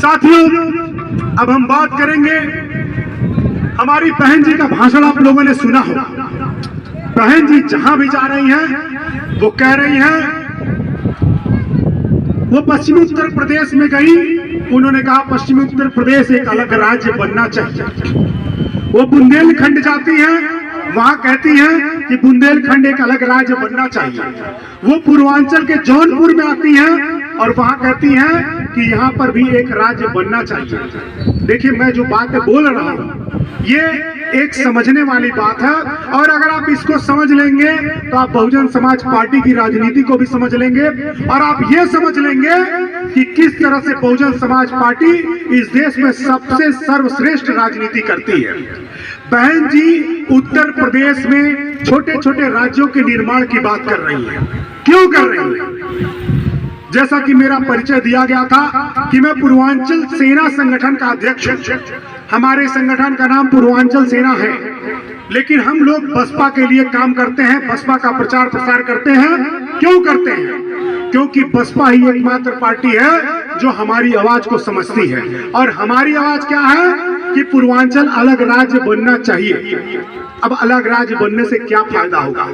साथियों, अब हम बात करेंगे, हमारी बहन जी का भाषण आप लोगों ने सुना हो। बहन जी जहां भी जा रही हैं वो कह रही हैं, वो पश्चिमी उत्तर प्रदेश में गई, उन्होंने कहा पश्चिमी उत्तर प्रदेश एक अलग राज्य बनना चाहिए। वो बुंदेलखंड जाती हैं, वहां कहती हैं कि बुंदेलखंड एक अलग राज्य बनना चाहिए। वो पूर्वांचल के जौनपुर में आती हैं और वहां कहती हैं कि यहाँ पर भी एक राज्य बनना चाहिए। देखिए, मैं जो बातें बोल रहा हूँ ये एक समझने वाली बात है, और अगर आप इसको समझ लेंगे तो आप बहुजन समाज पार्टी की राजनीति को भी समझ लेंगे, और आप ये समझ लेंगे कि किस तरह से बहुजन समाज पार्टी इस देश में सबसे सर्वश्रेष्ठ राजनीति करती है। बहन जी उत्तर प्रदेश में छोटे छोटे राज्यों के निर्माण की बात कर रही है। क्यों कर रही है? जैसा कि मेरा परिचय दिया गया था कि मैं पूर्वांचल सेना संगठन का अध्यक्ष हूं। हमारे संगठन का नाम पूर्वांचल सेना है, लेकिन हम लोग बसपा के लिए काम करते हैं, बसपा का प्रचार प्रसार करते हैं। क्यों करते हैं? क्योंकि बसपा ही एकमात्र पार्टी है जो हमारी आवाज को समझती है, और हमारी आवाज क्या है कि पूर्वांचल अलग राज्य बनना चाहिए। अब अलग राज्य बनने से क्या फायदा होगा?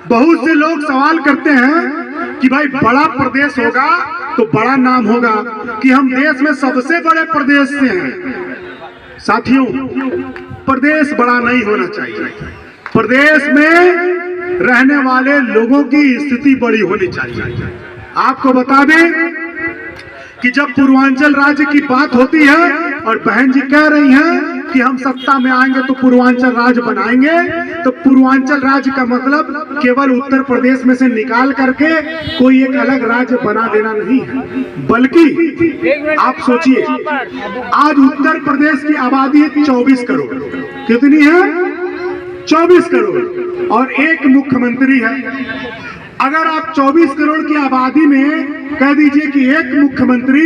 बहुत से लोग सवाल करते हैं कि भाई बड़ा प्रदेश होगा तो बड़ा नाम होगा, कि हम देश में सबसे बड़े प्रदेश से हैं। साथियों, प्रदेश बड़ा नहीं होना चाहिए, प्रदेश में रहने वाले लोगों की स्थिति बड़ी होनी चाहिए। आपको बता दें कि जब पूर्वांचल राज्य की बात होती है और बहन जी कह रही हैं कि हम सत्ता में आएंगे तो पूर्वांचल राज्य बनाएंगे, तो पूर्वांचल राज्य का मतलब केवल उत्तर प्रदेश में से निकाल करके कोई एक अलग राज्य बना देना नहीं है, बल्कि आप सोचिए, आज उत्तर प्रदेश की आबादी है 24 करोड़। कितनी है? 24 करोड़, और एक मुख्यमंत्री है। अगर आप 24 करोड़ की आबादी में कह दीजिए कि एक मुख्यमंत्री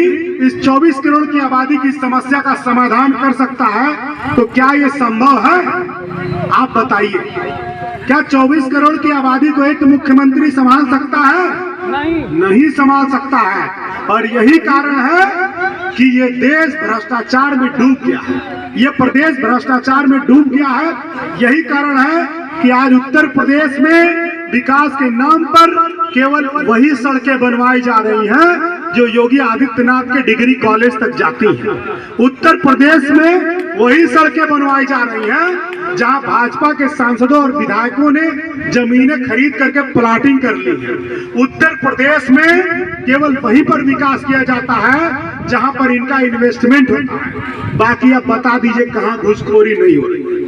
इस 24 करोड़ की आबादी की समस्या का समाधान कर सकता है, तो क्या ये संभव है? आप बताइए, क्या 24 करोड़ की आबादी को एक मुख्यमंत्री संभाल सकता है? नहीं संभाल सकता है। और यही कारण है कि ये देश भ्रष्टाचार में डूब गया है, ये प्रदेश भ्रष्टाचार में डूब गया है। यही कारण है कि आज उत्तर प्रदेश में विकास के नाम पर केवल वही सड़कें बनवाई जा रही हैं जो योगी आदित्यनाथ के डिग्री कॉलेज तक जाती हैं। उत्तर प्रदेश में वही सड़कें बनवाई जा रही हैं जहां भाजपा के सांसदों और विधायकों ने जमीनें खरीद करके प्लाटिंग कर ली है। उत्तर प्रदेश में केवल वहीं पर विकास किया जाता है जहां पर इनका इन्वेस्टमेंट होता है। बाकी अब बता दीजिए कहां घूसखोरी नहीं हो रही है?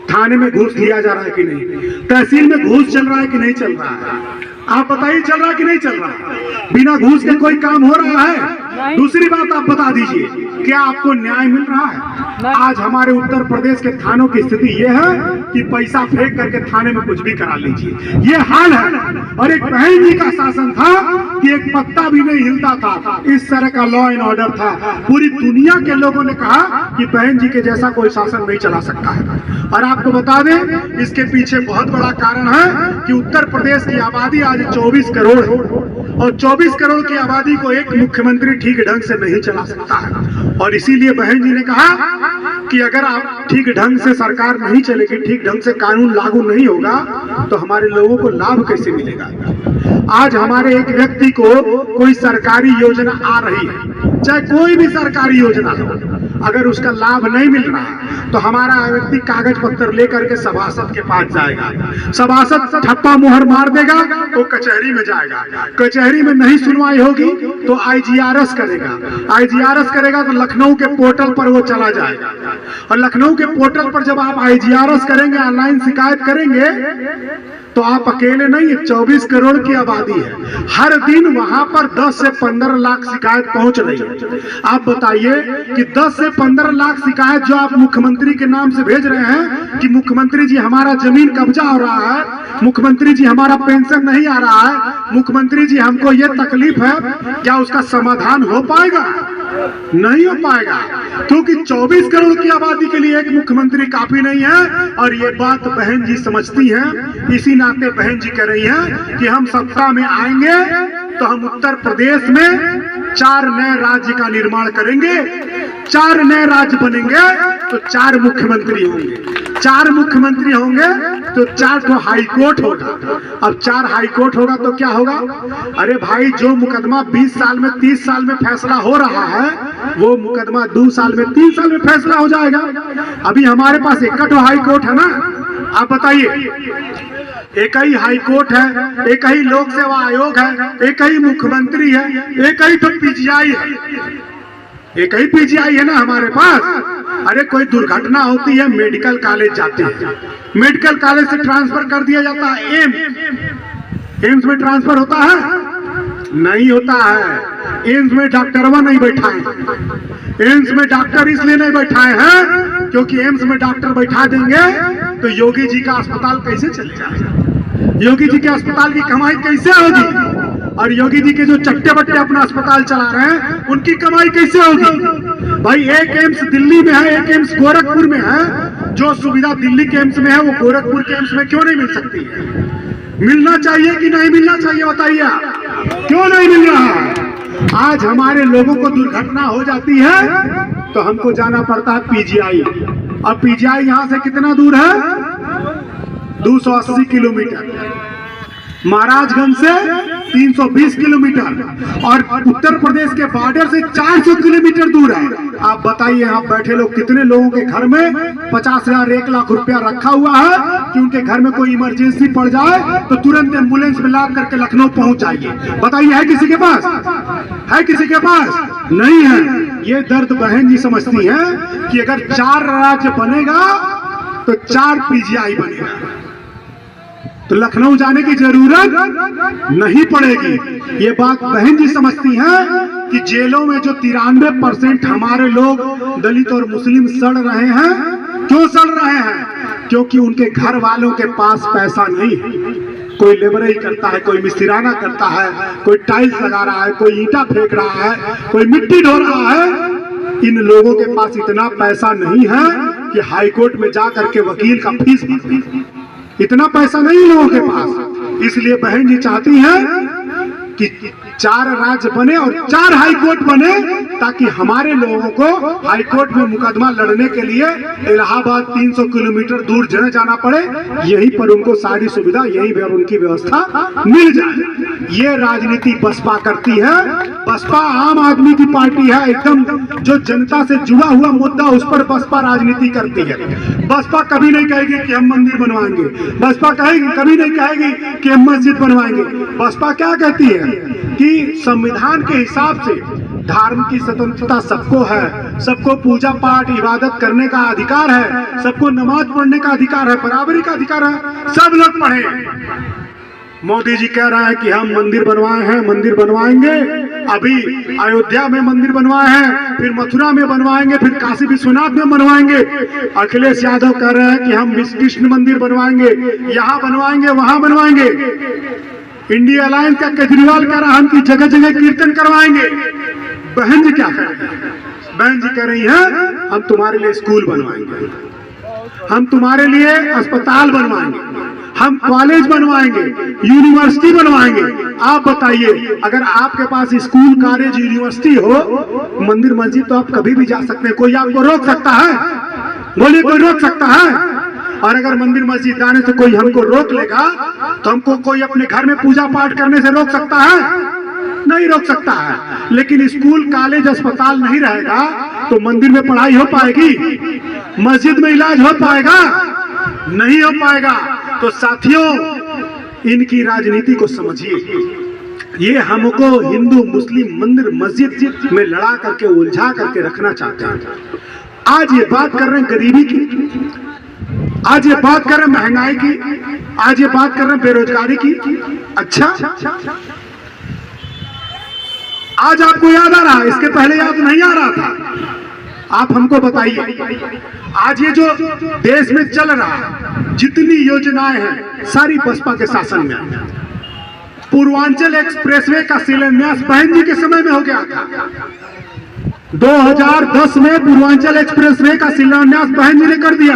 थाने में घूस लिया जा रहा है कि नहीं? तहसील में घूस चल रहा है कि नहीं चल रहा है? आप बताइए, चल रहा है कि नहीं चल रहा है? बिना घूस के कोई काम हो रहा है? दूसरी बात आप बता दीजिए, क्या आपको न्याय मिल रहा है? आज हमारे उत्तर प्रदेश के थानों की स्थिति यह है कि पैसा फेंक करके थाने में कुछ भी करा लीजिए, ये हाल है। और एक बहन जी का शासन था कि एक पत्ता भी नहीं हिलता था, इस तरह का लॉ एंड ऑर्डर था। पूरी दुनिया के लोगों ने कहा कि बहन जी के जैसा कोई शासन नहीं चला सकता है। और आपको बता दें, इसके पीछे बहुत बड़ा कारण है कि उत्तर प्रदेश की आबादी आज 24 करोड़ है, और 24 करोड़ की आबादी को एक मुख्यमंत्री ठीक ढंग से नहीं चला सकता है। और इसीलिए बहन जी ने कहा कि अगर आप ठीक ढंग से सरकार नहीं चलेगी, ठीक ढंग से कानून लागू नहीं होगा, तो हमारे लोगों को लाभ कैसे मिलेगा? आज हमारे एक व्यक्ति को कोई सरकारी योजना आ रही है, चाहे कोई भी सरकारी योजना हो, अगर उसका लाभ नहीं मिल रहा है तो हमारा व्यक्ति कागज पत्र लेकर के सभासद के पास जाएगा, सभासद ठप्पा मुहर मार देगा तो कचहरी में जाएगा, कचहरी में नहीं सुनवाई होगी तो IGRS करेगा, IGRS करेगा तो लखनऊ के पोर्टल पर वो चला जाएगा, और लखनऊ के पोर्टल पर जब आप IGRS करेंगे, ऑनलाइन शिकायत करेंगे, तो आप अकेले नहीं, 24 करोड़ की आबादी है। हर दिन वहां पर 10 से 15 लाख शिकायत पहुंच रही है। आप बताइए कि 10 से 15 लाख शिकायत जो आप मुख्यमंत्री के नाम से भेज रहे हैं कि मुख्यमंत्री जी हमारा जमीन कब्जा हो रहा है, मुख्यमंत्री जी हमारा पेंशन नहीं आ रहा है, मुख्यमंत्री जी हमको ये तकलीफ है, क्या उसका समाधान हो पाएगा? नहीं हो पाएगा, क्योंकि 24 करोड़ की आबादी के लिए एक मुख्यमंत्री काफी नहीं है। और ये बात बहन जी समझती हैं, इसी नाते बहन जी कह रही हैं कि हम सत्ता में आएंगे तो हम उत्तर प्रदेश में 4 नए राज्य का निर्माण करेंगे, 4 नए राज्य बनेंगे तो 4 मुख्यमंत्री होंगे, 4 मुख्यमंत्री होंगे तो 4 तो हाई कोर्ट होगा। अब 4 हाई कोर्ट होगा तो क्या होगा? अरे भाई, जो मुकदमा 20 साल में 30 साल में फैसला हो रहा है, वो मुकदमा 2 साल में 3 साल में फैसला हो जाएगा। अभी हमारे पास एक तो हाई कोर्ट है ना, आप बताइए, एक ही हाई कोर्ट है, एक ही लोक सेवा आयोग है, एक ही मुख्यमंत्री है, एक ही तो पीजीआई है, एक ही पीजीआई है ना हमारे पास। अरे कोई दुर्घटना होती है, मेडिकल कॉलेज जाते हैं, मेडिकल कॉलेज से ट्रांसफर कर दिया जाता है एम्स में ट्रांसफर होता है? नहीं होता है। एम्स में डॉक्टरवा नहीं बैठाए, एम्स में डॉक्टर इसलिए नहीं बैठाए हैं क्योंकि एम्स में डॉक्टर बैठा देंगे तो योगी जी का अस्पताल कैसे चलेगा, योगी जी के अस्पताल की कमाई कैसे होगी, और योगी जी के जो चट्टे बट्टे अपना अस्पताल चला रहे हैं उनकी कमाई कैसे होगी? भाई, एक एम्स दिल्ली में है, एक एम्स गोरखपुर में है, जो सुविधा दिल्ली के एम्स में है वो गोरखपुर के एम्स में क्यों नहीं मिल सकती है? मिलना चाहिए कि नहीं मिलना चाहिए, बताइए आप, क्यों नहीं मिल रहा है? आज हमारे लोगों को दुर्घटना हो जाती है तो हमको जाना पड़ता है पीजीआई, और पीजीआई यहाँ से कितना दूर है? 280 किलोमीटर, महाराजगंज से 320 किलोमीटर, और उत्तर प्रदेश के बॉर्डर से 400 किलोमीटर दूर है। आप बताइए, यहाँ बैठे लोग कितने लोगों के घर में 50,000 1 लाख रुपया रखा हुआ है कि उनके घर में कोई इमरजेंसी पड़ जाए तो तुरंत एम्बुलेंस में लाद करके लखनऊ पहुंच जाइए? बताइए, है किसी के पास? है किसी के पास? नहीं है। ये दर्द बहन जी समझती है कि अगर 4 राज्य बनेगा तो 4 पीजीआई बनेगा, तो लखनऊ जाने की जरूरत नहीं पड़ेगी। ये बात बहन जी समझती हैं कि जेलों में जो 93% हमारे लोग दलित और मुस्लिम सड़ रहे हैं, क्यों सड़ रहे हैं? क्योंकि उनके घर वालों के पास पैसा नहीं है। कोई लेबरई करता है, कोई मिस्त्रियाना करता है, कोई टाइल्स लगा रहा है, कोई ईंटा फेंक रहा है, कोई मिट्टी ढो रहा है। इन लोगों के पास इतना पैसा नहीं है कि हाईकोर्ट में जा करके वकील का फीस भरे, इतना पैसा नहीं लोगों के पास। इसलिए बहन जी चाहती हैं कि 4 राज्य बने और 4 हाई कोर्ट बने, ताकि हमारे लोगों को हाई कोर्ट में मुकदमा लड़ने के लिए इलाहाबाद 300 किलोमीटर दूर न जाना पड़े, यहीं पर उनको सारी सुविधा, यहीं पर उनकी व्यवस्था मिल जाए। ये राजनीति बसपा करती है। बसपा आम आदमी की पार्टी है, एकदम जो जनता से जुड़ा हुआ मुद्दा, उस पर बसपा राजनीति करती है। बसपा कभी नहीं कहेगी कि हम मंदिर बनवाएंगे, बसपा कभी नहीं कहेगी कि हम मस्जिद बनवाएंगे। बसपा क्या कहती है कि संविधान के हिसाब से धर्म की स्वतंत्रता सबको है, सबको पूजा पाठ इबादत करने का अधिकार है, सबको नमाज पढ़ने का अधिकार है, बराबरी का अधिकार है, सब लोग पढ़े। मोदी जी कह रहा है कि हम मंदिर बनवाए हैं, मंदिर बनवाएंगे, अभी अयोध्या में मंदिर बनवाए हैं, फिर मथुरा में बनवाएंगे, फिर काशी विश्वनाथ में बनवाएंगे। अखिलेश यादव कह रहे हैं कि हम कृष्ण मंदिर बनवाएंगे, यहाँ बनवाएंगे, वहां बनवाएंगे। इंडिया अलायंस का केजरीवाल कह रहा है हम की जगह जगह कीर्तन करवाएंगे। बहन जी क्या कह रही है? बहन जी कह रही है हम तुम्हारे लिए स्कूल बनवाएंगे, हम तुम्हारे लिए अस्पताल बनवाएंगे, हम कॉलेज बनवाएंगे, यूनिवर्सिटी बनवाएंगे। आप बताइए, अगर आपके पास स्कूल, कॉलेज, यूनिवर्सिटी हो, मंदिर मस्जिद तो आप कभी भी जा सकते हैं, कोई आपको रोक सकता है? बोलिए, कोई रोक सकता है? और अगर मंदिर मस्जिद जाने से कोई हमको रोक लेगा तो हमको कोई अपने घर में पूजा पाठ करने से रोक सकता है? नहीं रोक सकता है। लेकिन स्कूल, कॉलेज, अस्पताल नहीं रहेगा तो मंदिर में पढ़ाई हो पाएगी? मस्जिद में इलाज हो पाएगा? नहीं हो पाएगा। तो साथियों, इनकी राजनीति को समझिए। ये हमको हिंदू मुस्लिम मंदिर मस्जिद में लड़ा करके, उलझा करके रखना चाहते हैं। आज ये बात कर रहे हैं गरीबी की, आज ये बात कर रहे हैं महंगाई की, आज ये बात कर रहे हैं बेरोजगारी की। अच्छा, आज आपको याद आ रहा है? इसके पहले याद नहीं आ रहा था। आप हमको बताइए, आज ये जो देश में चल रहा है, जितनी योजनाएं हैं, सारी बसपा के शासन में आई। पूर्वांचल एक्सप्रेसवे का शिलान्यास बहन जी के समय में हो गया था। 2010 में पूर्वांचल एक्सप्रेसवे का शिलान्यास बहन जी ने कर दिया।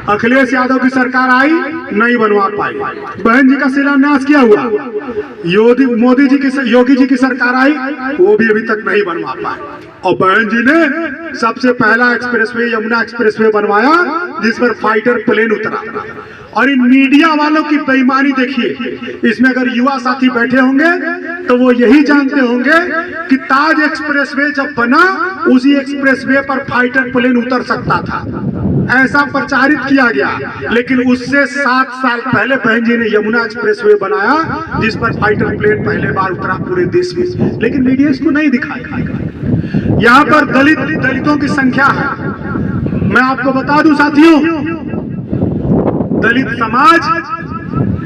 अखिलेश यादव की सरकार आई, नहीं बनवा पाई। बहन जी का शिलान्यास किया हुआ, योगी जी की सरकार आई, वो भी अभी तक नहीं बनवा पाए। और बहन जी ने सबसे पहला एक्सप्रेसवे यमुना एक्सप्रेसवे बनवाया जिस पर फाइटर प्लेन उतरा। और इन मीडिया वालों की बेईमानी देखिए, इसमें अगर युवा साथी बैठे होंगे तो वो यही जानते होंगे कि ताज एक्सप्रेसवे जब बना उसी एक्सप्रेसवे पर फाइटर प्लेन उतर सकता था, ऐसा प्रचारित किया गया। लेकिन उससे 7 साल पहले बहन जी ने यमुना एक्सप्रेसवे बनाया जिस पर फाइटर प्लेन पहले बार उतरा पूरे देश में, लेकिन मीडिया इसको नहीं दिखाया। यहाँ पर दलितों की संख्या है। मैं आपको बता दूं साथियों, दलित समाज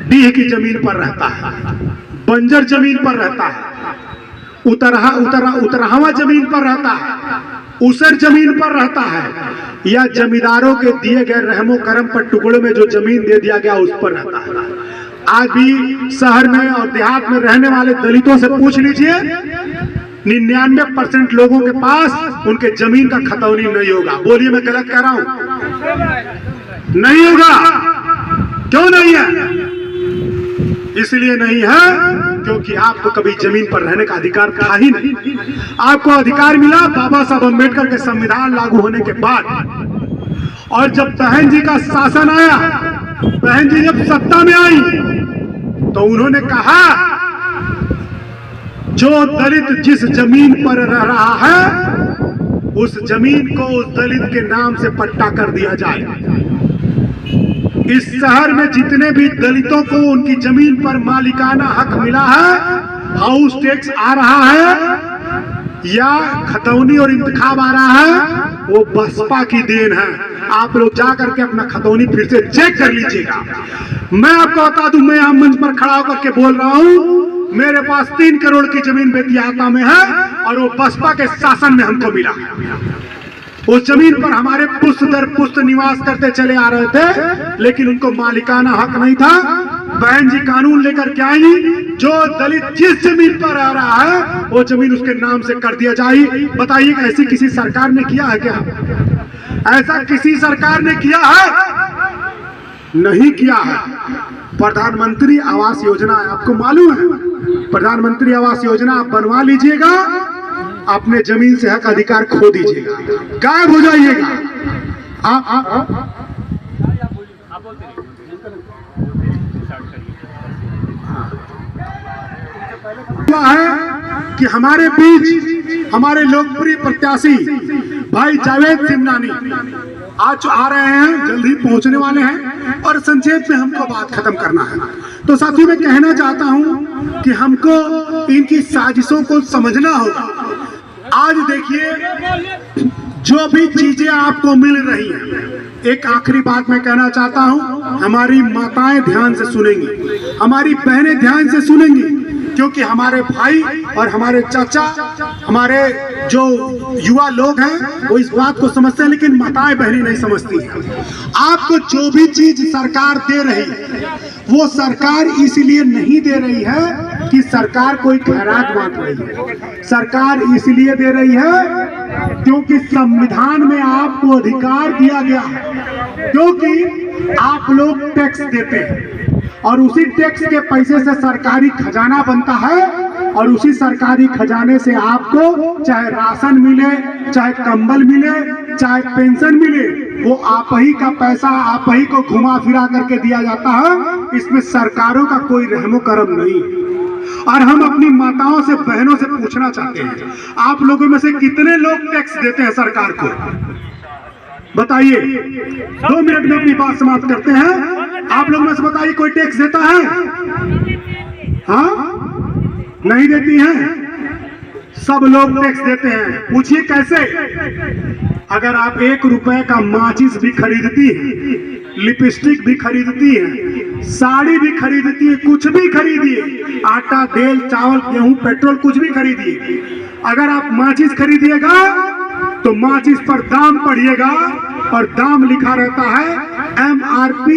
डीह की जमीन पर रहता है, बंजर जमीन पर रहता है, उतरावा जमीन पर रहता है, उसर जमीन पर रहता है, या जमींदारों के दिए गए रहमो करम पर टुकड़ों में जो जमीन दे दिया गया उस पर रहता है। आज भी शहर में और देहात में रहने वाले दलितों से पूछ लीजिए, 99% लोगों के पास उनके जमीन का खतौनी नहीं होगा। बोलिए मैं गलत कह रहा हूं? नहीं होगा। क्यों नहीं है? इसलिए नहीं है क्योंकि आपको कभी जमीन पर रहने का अधिकार था ही नहीं। आपको अधिकार मिला बाबा साहब अम्बेडकर के संविधान लागू होने के बाद। और जब बहन जी का शासन आया, बहन जी जब सत्ता में आई तो उन्होंने कहा जो दलित जिस जमीन पर रह रहा है उस जमीन को उस दलित के नाम से पट्टा कर दिया जाए। इस शहर में जितने भी दलितों को उनकी जमीन पर मालिकाना हक मिला है, हाउस टैक्स आ रहा है या खतौनी और इंतखाब आ रहा है, वो बसपा की देन है। आप लोग जा करके अपना खतौनी फिर से चेक कर लीजिएगा। मैं आपको बता दूं, मैं यहाँ मंच पर खड़ा होकर के बोल रहा हूँ, मेरे पास 3 करोड़ की जमीन बेतियाता में है और वो बसपा के शासन में हमको मिला। उस जमीन पर हमारे पुश्त दर पुश्त निवास करते चले आ रहे थे, लेकिन उनको मालिकाना हक नहीं था। बहन जी कानून लेकर के आई, जो दलित जिस जमीन पर रह रहा है वो जमीन उसके नाम से कर दिया जाए। बताइए ऐसी किसी सरकार ने किया है क्या? ऐसा किसी सरकार ने किया है? नहीं किया है। प्रधानमंत्री आवास योजना आपको मालूम है, प्रधानमंत्री आवास योजना आप बनवा लीजिएगा, अपने जमीन से हक अधिकार खो दीजिएगा, गायब हो जाइएगा। है कि हमारे बीच हमारे लोकप्रिय प्रत्याशी भाई जावेद सिमनानी आज आ रहे हैं, जल्दी पहुंचने वाले हैं और संक्षेप में हमको बात खत्म करना है। तो साथियों मैं कहना चाहता हूं कि हमको इनकी साजिशों को समझना होगा। आज देखिए जो भी चीजें आपको मिल रही हैं, एक आखिरी बात मैं कहना चाहता हूं, हमारी माताएं ध्यान से सुनेंगी, हमारी बहनें ध्यान से सुनेंगी, क्योंकि हमारे भाई और हमारे चाचा, हमारे जो युवा लोग हैं वो इस बात को समझते हैं, लेकिन माताएं बहनें नहीं समझती हैं। आपको जो भी चीज सरकार दे रही है वो सरकार इसलिए नहीं दे रही है कि सरकार कोई खैरात बांट रही है, सरकार इसलिए दे रही है क्योंकि संविधान में आपको अधिकार दिया गया है, क्योंकि आप लोग टैक्स देते हैं और उसी टैक्स के पैसे से सरकारी खजाना बनता है और उसी सरकारी खजाने से आपको चाहे राशन मिले, चाहे कंबल मिले, चाहे पेंशन मिले, वो आप ही का पैसा आप ही को घुमा फिरा करके दिया जाता है। इसमें सरकारों का कोई रहमो करम नहीं है। और हम अपनी माताओं से बहनों से पूछना चाहते हैं, आप लोगों में से कितने लोग टैक्स देते हैं सरकार को? बताइए। 2 मिनट में अपनी बात समाप्त करते हैं। आप लोग में से बताइए कोई टैक्स देता है? हाँ, नहीं देती हैं। सब लोग टैक्स देते हैं। पूछिए कैसे? अगर आप 1 रुपए का माचिस भी खरीदती है, लिपस्टिक भी खरीदती है, साड़ी भी खरीदती है, कुछ भी खरीदिए, आटा तेल चावल गेहूं पेट्रोल कुछ भी खरीदिए, अगर आप माचिस खरीदिएगा तो माचिस पर दाम पढ़िएगा और दाम लिखा रहता है MRP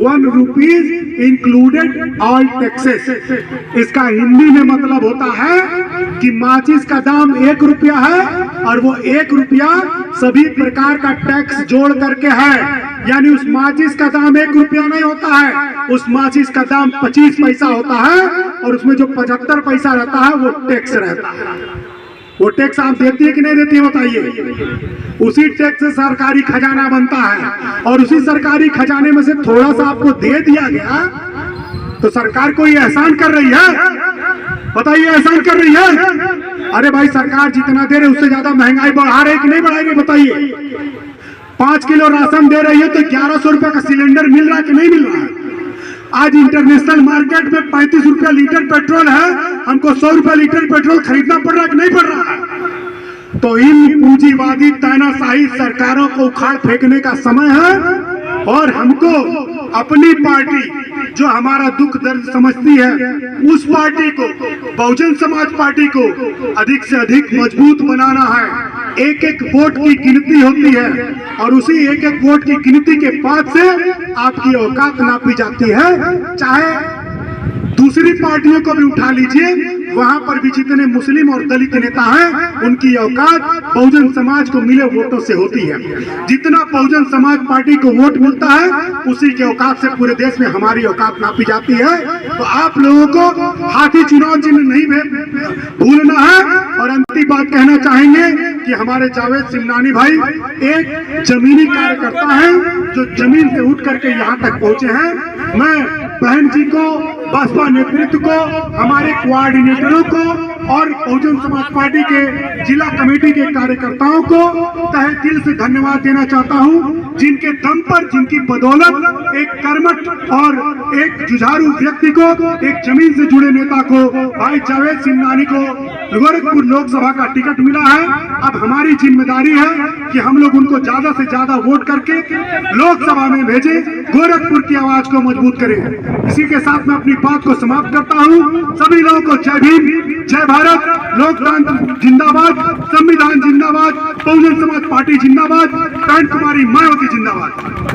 1 rupees included all taxes. इसका हिंदी में मतलब होता है कि माचिस का दाम 1 रुपया है और वो 1 रुपया सभी प्रकार का टैक्स जोड़ करके है। यानी उस माचिस का दाम 1 रुपया नहीं होता है, उस माचिस का दाम 25 पैसा होता है, और उसमें जो 75 पैसा रहता है वो टैक्स रहता है। वो टैक्स आप देती है कि नहीं देती है बताइए? उसी टैक्स से सरकारी खजाना बनता है, और उसी सरकारी खजाने में से थोड़ा सा आपको दे दिया गया तो सरकार कोई एहसान कर रही है? बताइए, एहसान कर रही है? अरे भाई, सरकार जितना दे रही है उससे ज्यादा महंगाई बढ़ा रही है कि नहीं बढ़ा रही? बताइए। 5 किलो राशन दे रही है तो 1100 रुपए का सिलेंडर मिल रहा है कि नहीं मिल रहा है? आज इंटरनेशनल मार्केट में 35 रुपया लीटर पेट्रोल है, हमको 100 रुपया लीटर पेट्रोल खरीदना पड़ रहा है कि नहीं पड़ रहा है? तो इन पूंजीवादी तानाशाही सरकारों को उखाड़ फेंकने का समय है, और हमको अपनी पार्टी जो हमारा दुख दर्द समझती है, उस पार्टी को, बहुजन समाज पार्टी को अधिक से अधिक मजबूत बनाना है। एक एक वोट की गिनती होती है, और उसी एक एक वोट की गिनती के बाद से आपकी औकात नापी जाती है। चाहे दूसरी पार्टियों को भी उठा लीजिए, वहां पर भी जितने मुस्लिम और दलित नेता हैं, उनकी औकात बहुजन समाज को मिले वोटों से होती है। जितना बहुजन समाज पार्टी को वोट मिलता है, उसी के औकात से पूरे देश में हमारी औकात नापी जाती है। तो आप लोगों को हाथी चुनाव चिन्ह नहीं भूलना है। और अंतिम बात कहना चाहेंगे कि हमारे जावेद सिमनानी भाई एक जमीनी कार्यकर्ता है, जो जमीन से उठ करके यहाँ तक पहुंचे हैं। मैं बहन जी को, बसपा नेतृत्व को, हमारे कोऑर्डिनेटरों को और बहुजन समाज पार्टी के जिला कमेटी के कार्यकर्ताओं को तहे दिल से धन्यवाद देना चाहता हूं, जिनके दम पर, जिनकी बदौलत एक कर्मठ और एक जुझारू व्यक्ति को, एक जमीन से जुड़े नेता को, भाई जावेद सिमनानी को गोरखपुर लोकसभा का टिकट मिला है। अब हमारी जिम्मेदारी है कि हम लोग उनको ज्यादा से ज्यादा वोट करके लोकसभा में भेजें, गोरखपुर की आवाज को मजबूत करें। इसी के साथ मैं अपनी बात को समाप्त करता हूं। सभी लोगों को जय भीम, जय भारत, लोकतंत्र जिंदाबाद, संविधान जिंदाबाद, बहुजन समाज पार्टी जिंदाबाद, बहन कुमारी मायावती जिंदाबाद।